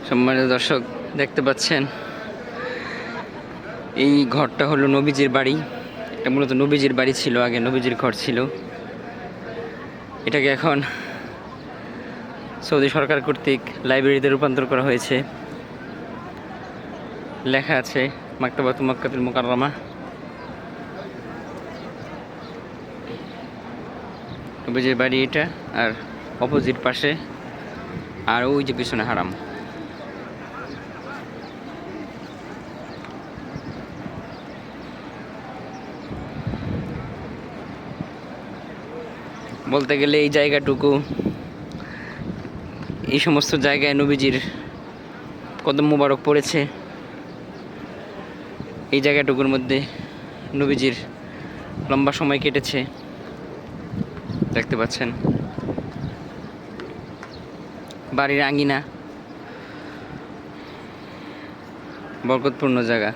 সম্মানিত দর্শক, দেখতে পাচ্ছেন এই ঘরটা হলো নবীজির বাড়ি। এটা মূলত নবীজির বাড়ি ছিল, আগে নবীজির ঘর ছিল। এটাকে এখন সৌদি সরকার কর্তৃক লাইব্রেরিতে রূপান্তর করা হয়েছে। লেখা আছে মাকতাবাতু মক্কাতুল মুকাররমা। নবীজির বাড়ি এটা, আর অপোজিট পাশে আর ওই যে পিছনে হারাম। বলতে গেলে এই জায়গাটুকু, এই সমস্ত জায়গায় নবীজির কদম মুবারক পড়েছে। এই জায়গাটুকুর মধ্যে নবীজির লম্বা সময় কেটেছে, দেখতে পাচ্ছেন। বাড়ির আঙ্গিনা, বরকতপূর্ণ জায়গা।